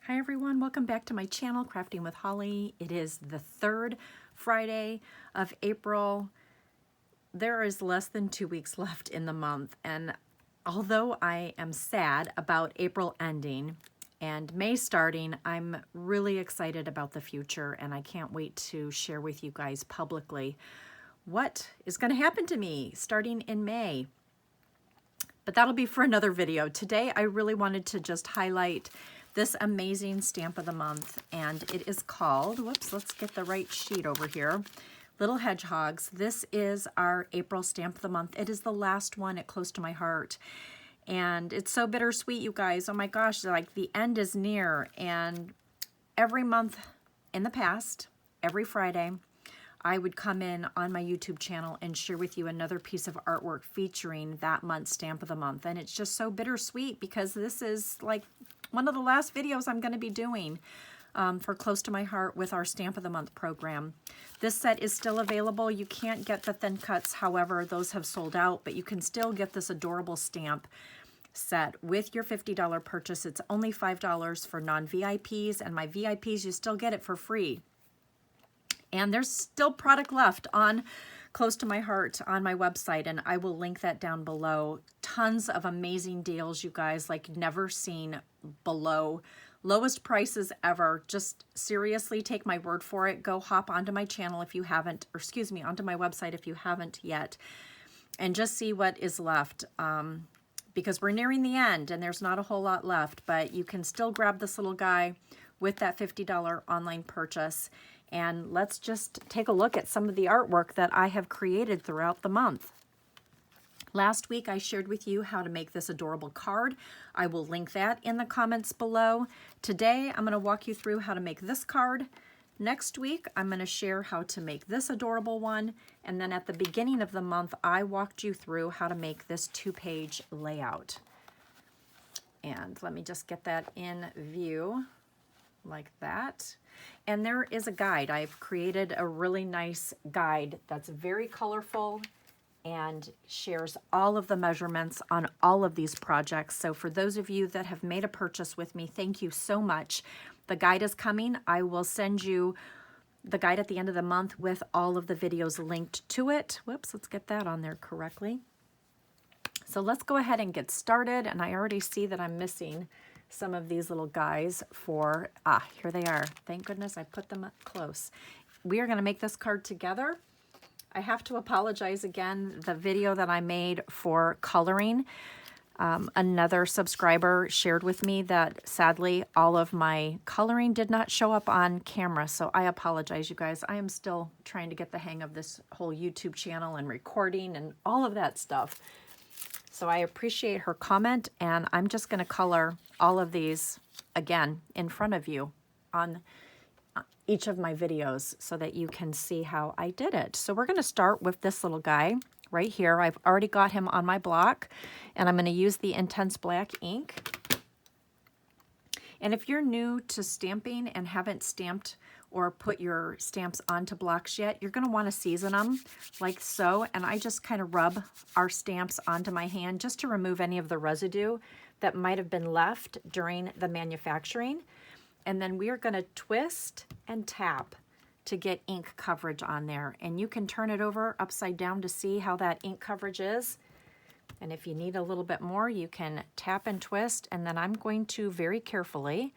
Hi everyone, welcome back to my channel, Crafting with Holly. It is the third Friday of April. There is less than 2 weeks left in the month, and although I am sad about April ending and May starting, I'm really excited about the future, and I can't wait to share with you guys publicly what is going to happen to me starting in May. But that'll be for another video. Today I really wanted to just highlight this amazing stamp of the month, and it is called, whoops, let's get the right sheet over here, Little Hedgehogs. This is our April stamp of the month. It is the last one at Close to My Heart, and it's so bittersweet, you guys. Oh my gosh, like the end is near, and every month in the past, every Friday, I would come in on my YouTube channel and share with you another piece of artwork featuring that month's stamp of the month. And it's just so bittersweet because this is like one of the last videos I'm going to be doing for Close to My Heart with our Stamp of the Month program. This set is still available. You can't get the thin cuts, however, those have sold out, but you can still get this adorable stamp set with your $50 purchase. It's only $5 for non-VIPs, and my VIPs, you still get it for free. And there's still product left on Close to My Heart on my website, and I will link that down below. Tons of amazing deals, you guys, like never seen below. Lowest prices ever. Just seriously, take my word for it. Go hop onto my channel if you haven't, or excuse me, onto my website if you haven't yet, and just see what is left. Because we're nearing the end and there's not a whole lot left, but you can still grab this little guy with that $50 online purchase. And let's just take a look at some of the artwork that I have created throughout the month. Last week I shared with you how to make this adorable card. I will link that in the comments below. Today I'm going to walk you through how to make this card. Next week I'm going to share how to make this adorable one. And then at the beginning of the month I walked you through how to make this 2-page layout. And let me just get that in view like that. And there is a guide. I've created a really nice guide that's very colorful and shares all of the measurements on all of these projects. So for those of you that have made a purchase with me, thank you so much. The guide is coming. I will send you the guide at the end of the month with all of the videos linked to it. Whoops, let's get that on there correctly. So let's go ahead and get started. And I already see that I'm missing some of these little guys for, here they are. Thank goodness I put them up close. We are going to make this card together. I have to apologize again. The video that I made for coloring, another subscriber shared with me that sadly all of my coloring did not show up on camera. So I apologize, you guys. I am still trying to get the hang of this whole YouTube channel and recording and all of that stuff. So I appreciate her comment, and I'm just going to color all of these again in front of you on each of my videos so that you can see how I did it. So we're going to start with this little guy right here. I've already got him on my block, and I'm going to use the Intense Black ink. And if you're new to stamping and haven't stamped or put your stamps onto blocks yet, you're going to want to season them like so. And I just kind of rub our stamps onto my hand just to remove any of the residue that might have been left during the manufacturing. And then we are going to twist and tap to get ink coverage on there. And you can turn it over upside down to see how that ink coverage is. And if you need a little bit more, you can tap and twist. And then I'm going to very carefully,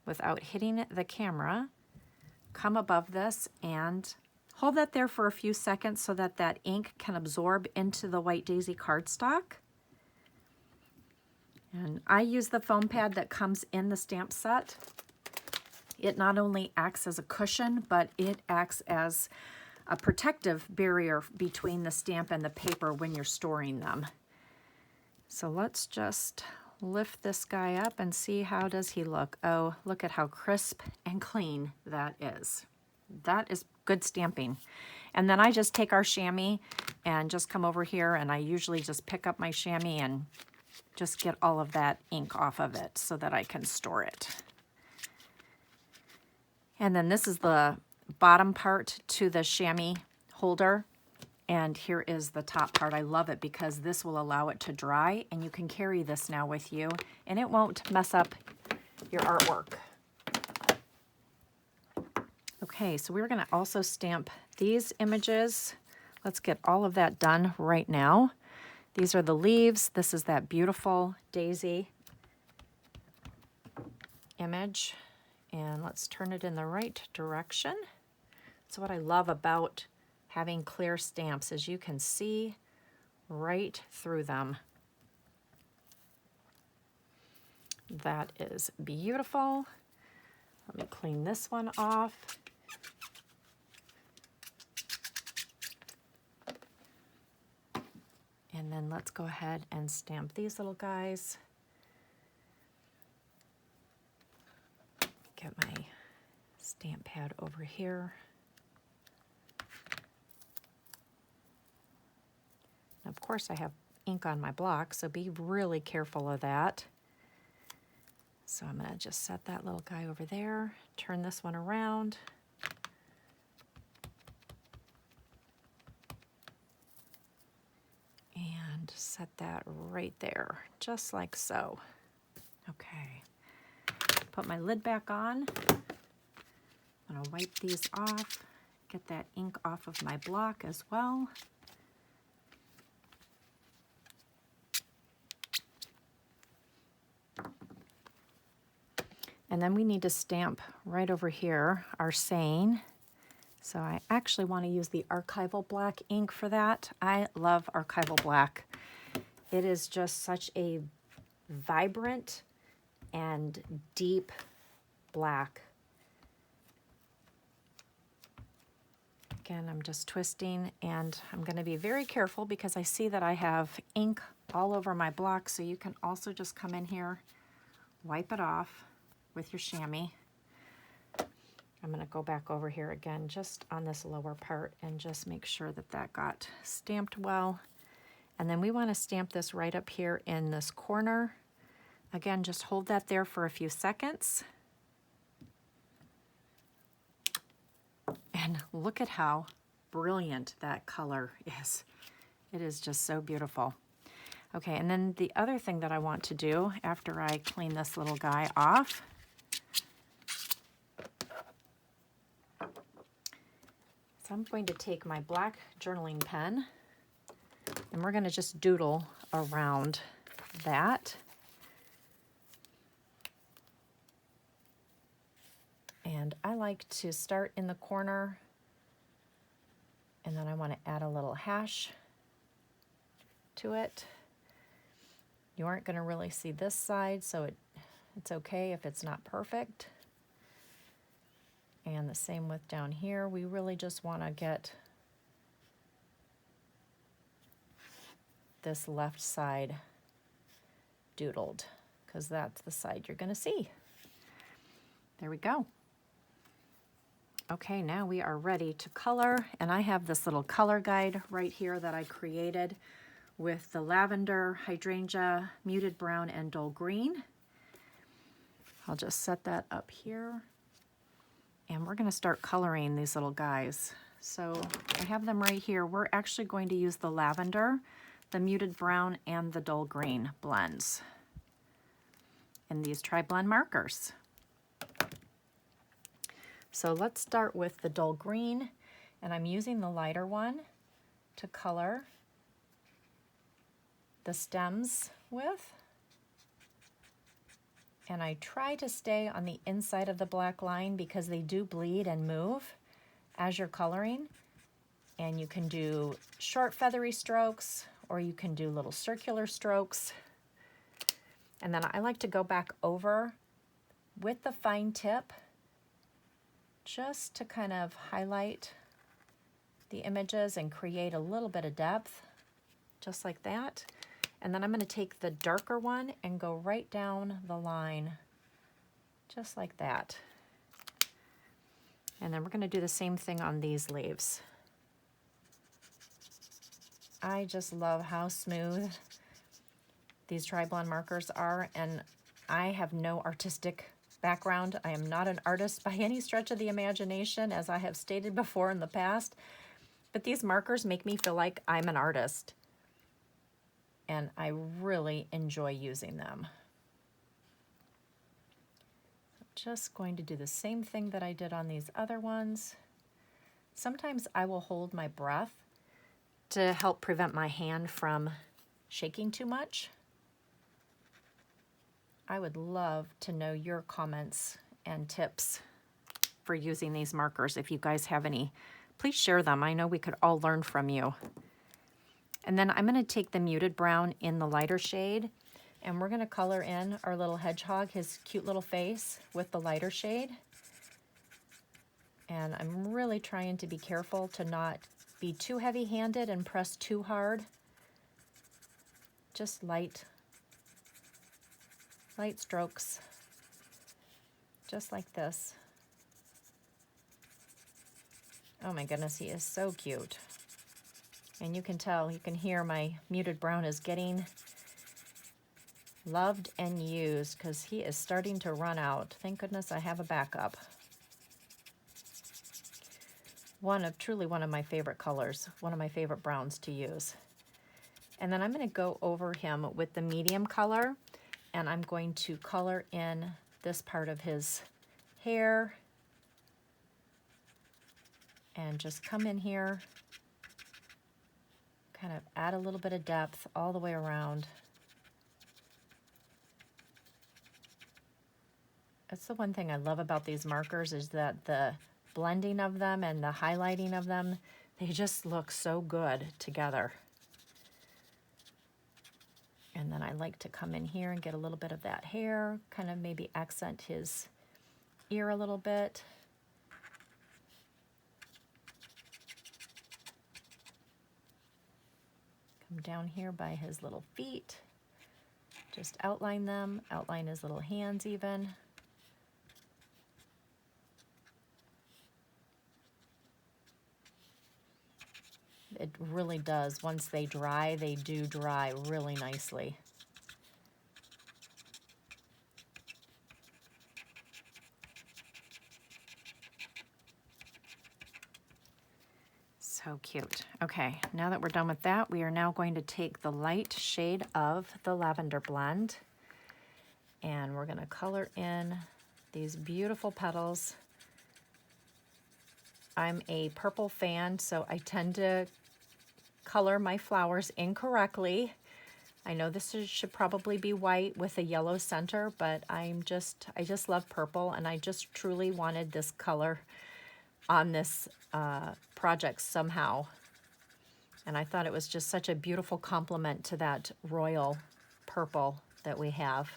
without hitting the camera, come above this and hold that there for a few seconds so that that ink can absorb into the White Daisy cardstock. And I use the foam pad that comes in the stamp set. It not only acts as a cushion, but it acts as a protective barrier between the stamp and the paper when you're storing them. So let's just lift this guy up and see how does he look. Oh, look at how crisp and clean that is. That is good stamping. And then I just take our chamois and just come over here, and I usually just pick up my chamois and just get all of that ink off of it so that I can store it. And then this is the bottom part to the chamois holder. And here is the top part. I love it because this will allow it to dry, and you can carry this now with you, and it won't mess up your artwork. Okay, so we're gonna also stamp these images. Let's get all of that done right now. These are the leaves. This is that beautiful daisy image. And let's turn it in the right direction. So what I love about having clear stamps is you can see right through them. That is beautiful. Let me clean this one off. And then let's go ahead and stamp these little guys. Get my stamp pad over here. Of course, I have ink on my block, so be really careful of that. So I'm going to just set that little guy over there, turn this one around. And set that right there, just like so. Okay. Put my lid back on. I'm going to wipe these off, get that ink off of my block as well. And then we need to stamp right over here our saying. So I actually want to use the Archival black ink for that. I love Archival black. It is just such a vibrant and deep black. Again, I'm just twisting, and I'm going to be very careful because I see that I have ink all over my block, so you can also just come in here, wipe it off with your chamois. I'm going to go back over here again just on this lower part and just make sure that that got stamped well. And then we want to stamp this right up here in this corner. Again, just hold that there for a few seconds. And look at how brilliant that color is. It is just so beautiful. Okay, and then the other thing that I want to do after I clean this little guy off, so I'm going to take my black journaling pen and we're going to just doodle around that. And I like to start in the corner, and then I want to add a little hash to it. You aren't going to really see this side, so it's okay if it's not perfect. And the same with down here. We really just want to get this left side doodled, because that's the side you're going to see. There we go. Okay, now we are ready to color, and I have this little color guide right here that I created with the lavender, hydrangea, muted brown, and dull green. I'll just set that up here, and we're going to start coloring these little guys. So I have them right here. We're actually going to use the lavender, the muted brown, and the dull green blends in these TriBlend markers. So let's start with the dull green, and I'm using the lighter one to color the stems with. And I try to stay on the inside of the black line because they do bleed and move as you're coloring. And you can do short feathery strokes, or you can do little circular strokes. And then I like to go back over with the fine tip just to kind of highlight the images and create a little bit of depth, just like that. And then I'm going to take the darker one and go right down the line, just like that. And then we're going to do the same thing on these leaves. I just love how smooth these TriBlend markers are, and I have no artistic background. I am not an artist by any stretch of the imagination, as I have stated before in the past, but these markers make me feel like I'm an artist, and I really enjoy using them. just going to do the same thing that I did on these other ones. Sometimes I will hold my breath to help prevent my hand from shaking too much. I would love to know your comments and tips for using these markers. If you guys have any, please share them. I know we could all learn from you. And then I'm going to take the muted brown in the lighter shade, and we're going to color in our little hedgehog, his cute little face, with the lighter shade. And I'm really trying to be careful to not be too heavy-handed and press too hard. Just light strokes, just like this. Oh my goodness, he is so cute. And you can tell, you can hear my muted brown is getting loved and used because he is starting to run out. Thank goodness I have a backup. Truly one of my favorite colors, one of my favorite browns to use. And then I'm going to go over him with the medium color, and I'm going to color in this part of his hair and just come in here, kind of add a little bit of depth all the way around. That's the one thing I love about these markers, is that the blending of them and the highlighting of them, they just look so good together. And then I like to come in here and get a little bit of that hair, kind of maybe accent his ear a little bit. Come down here by his little feet, just outline them, outline his little hands even. It really does. Once they dry, they do dry really nicely. So cute. Okay, now that we're done with that, we are now going to take the light shade of the lavender blend, and we're going to color in these beautiful petals. I'm a purple fan, so I tend to color my flowers incorrectly. I know this should probably be white with a yellow center, but I just love purple, and I just truly wanted this color on this project somehow. And I thought it was just such a beautiful complement to that royal purple that we have.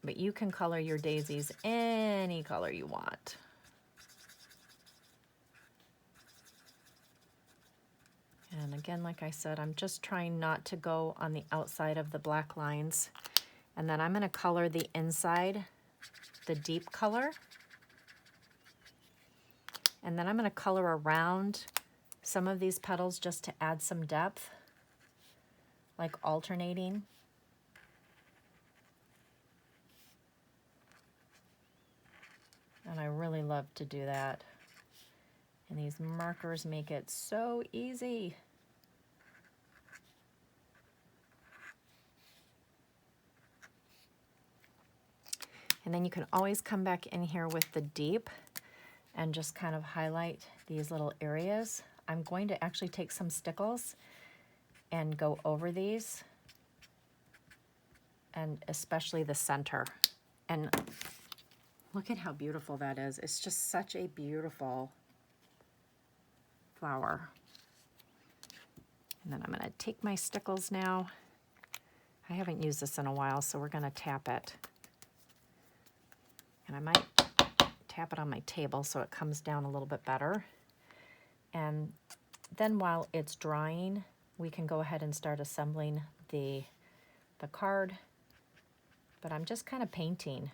But you can color your daisies any color you want. And again, like I said, I'm just trying not to go on the outside of the black lines. And then I'm going to color the inside, the deep color. And then I'm going to color around some of these petals just to add some depth, like alternating. And I really love to do that. And these markers make it so easy. And then you can always come back in here with the deep and just kind of highlight these little areas. I'm going to actually take some Stickles and go over these, and especially the center. And look at how beautiful that is. It's just such a beautiful flower. And then I'm going to take my Stickles now. I haven't used this in a while, so we're going to tap it. And I might tap it on my table so it comes down a little bit better. And then while it's drying, we can go ahead and start assembling the card. But I'm just kind of painting.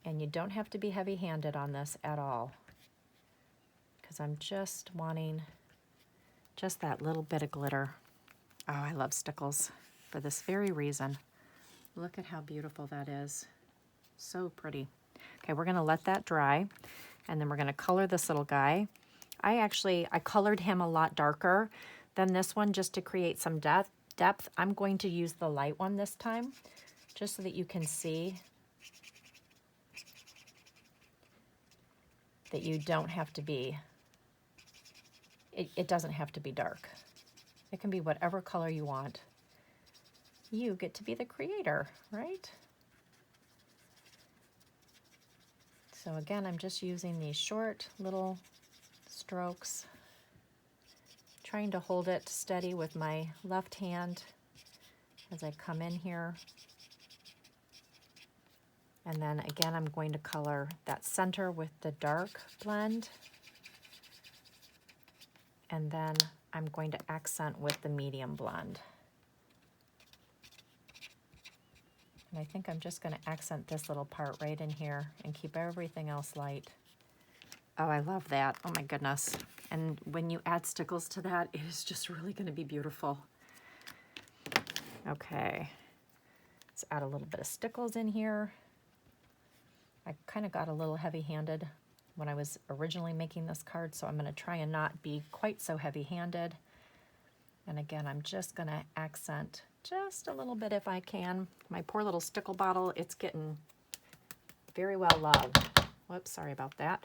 And you don't have to be heavy-handed on this at all, because I'm just wanting just that little bit of glitter. Oh, I love Stickles for this very reason. Look at how beautiful that is. So pretty. Okay, we're going to let that dry, and then we're going to color this little guy. I colored him a lot darker than this one just to create some depth. depth. I'm going to use the light one this time, just so that you can see that you don't have to be, it doesn't have to be dark. It can be whatever color you want. You get to be the creator, right? So again, I'm just using these short little strokes, trying to hold it steady with my left hand as I come in here. And then again, I'm going to color that center with the dark blend. And then I'm going to accent with the medium blend. And I think I'm just going to accent this little part right in here and keep everything else light. Oh, I love that. Oh my goodness. And when you add Stickles to that, it is just really going to be beautiful. Okay. Let's add a little bit of Stickles in here. I kind of got a little heavy-handed when I was originally making this card, so I'm going to try and not be quite so heavy-handed. And again, I'm just going to accent just a little bit if I can. My poor little stickle bottle, it's getting very well loved. Whoops, sorry about that.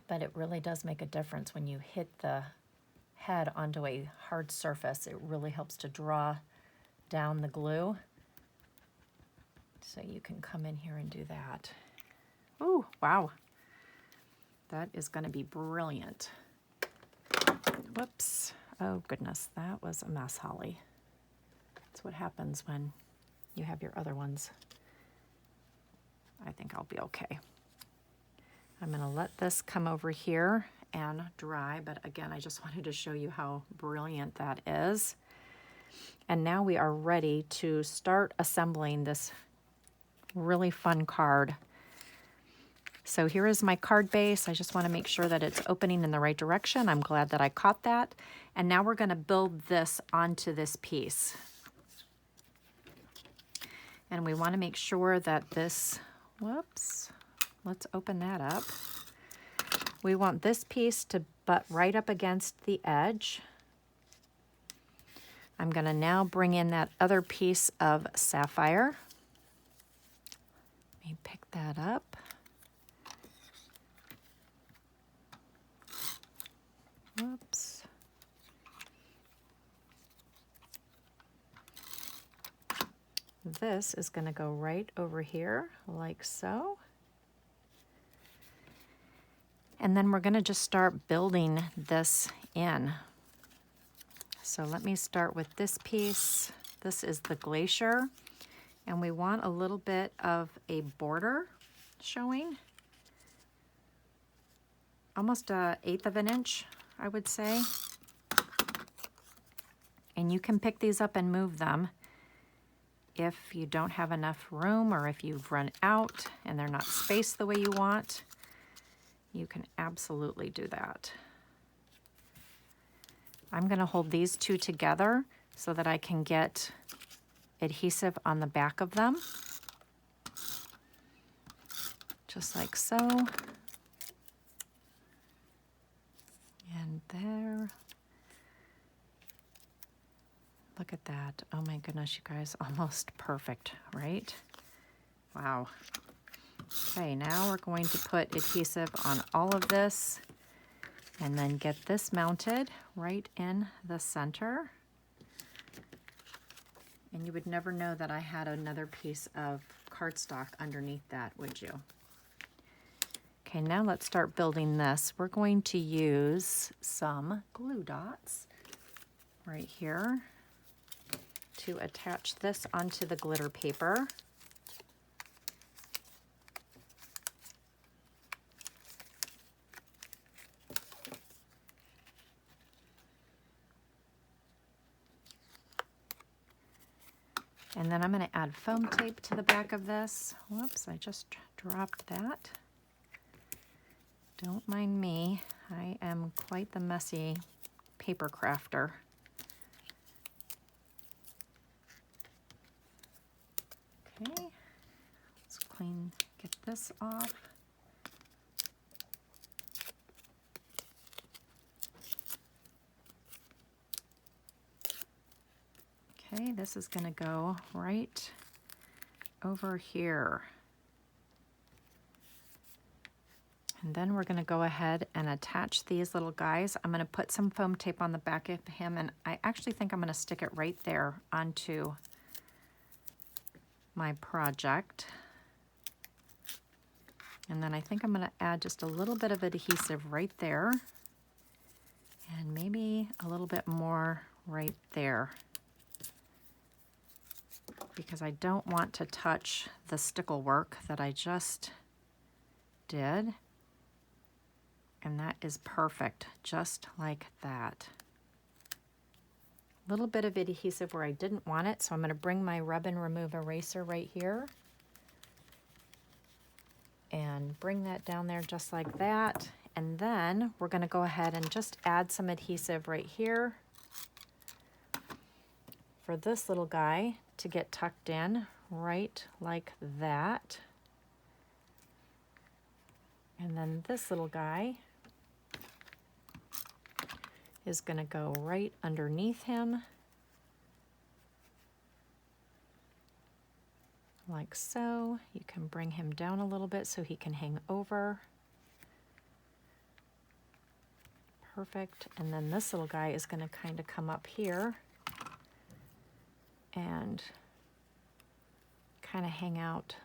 But it really does make a difference when you hit the head onto a hard surface. It really helps to draw down the glue. So you can come in here and do that. Oh, wow. That is going to be brilliant. Whoops. Oh, goodness. That was a mess, Holly. That's what happens when you have your other ones. I think I'll be okay. I'm going to let this come over here and dry, but again, I just wanted to show you how brilliant that is. And now we are ready to start assembling this really fun card. So here is my card base. I just want to make sure that it's opening in the right direction. I'm glad that I caught that. And now we're going to build this onto this piece. And we want to make sure that this, whoops, let's open that up. We want this piece to butt right up against the edge. I'm going to now bring in that other piece of Sapphire. Let me pick that up. Whoops. This is going to go right over here like so. And then we're going to just start building this in. So let me start with this piece. This is the Glacier. And we want a little bit of a border showing. Almost 1/8 of an inch, I would say. And you can pick these up and move them if you don't have enough room or if you've run out and they're not spaced the way you want. You can absolutely do that. I'm going to hold these two together so that I can get adhesive on the back of them. Just like so. And there. Look at that. Oh my goodness, you guys, almost perfect, right? Wow. Okay, now we're going to put adhesive on all of this and then get this mounted right in the center. And you would never know that I had another piece of cardstock underneath that, would you? Okay, now let's start building this. We're going to use some glue dots right here to attach this onto the glitter paper. And then I'm going to add foam tape to the back of this. Whoops, I just dropped that. Don't mind me. I am quite the messy paper crafter. Okay, let's get this off. Okay, this is going to go right over here. And then we're going to go ahead and attach these little guys. I'm going to put some foam tape on the back of him, and I actually think I'm going to stick it right there onto my project. And then I think I'm going to add just a little bit of adhesive right there, and maybe a little bit more right there, because I don't want to touch the stickle work that I just did. And that is perfect, just like that. A little bit of adhesive where I didn't want it, so I'm going to bring my Rub and Remove eraser right here and bring that down there just like that. And then we're going to go ahead and just add some adhesive right here for this little guy to get tucked in right like that. And then this little guy is going to go right underneath him, like so. You can bring him down a little bit so he can hang over. Perfect. And then this little guy is going to kind of come up here and kind of hang out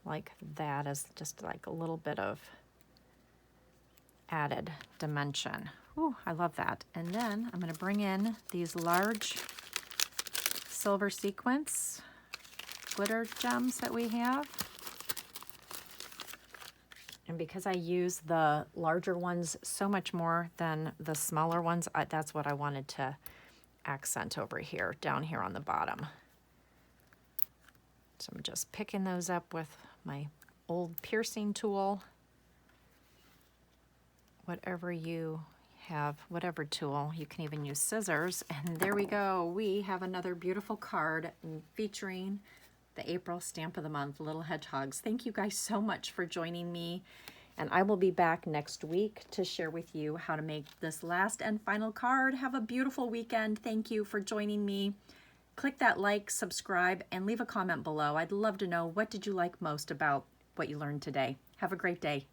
like that, as just like a little bit of added dimension. Ooh, I love that. And then I'm going to bring in these large silver sequins glitter gems that we have. And because I use the larger ones so much more than the smaller ones, that's what I wanted to accent over here, down here on the bottom. So I'm just picking those up with my old piercing tool. Whatever you have, whatever tool, you can even use scissors. And there we go. We have another beautiful card featuring the April stamp of the month, Little Hedgehogs. Thank you guys so much for joining me. And I will be back next week to share with you how to make this last and final card. Have a beautiful weekend. Thank you for joining me. Click that like, subscribe, and leave a comment below. I'd love to know, what did you like most about what you learned today? Have a great day.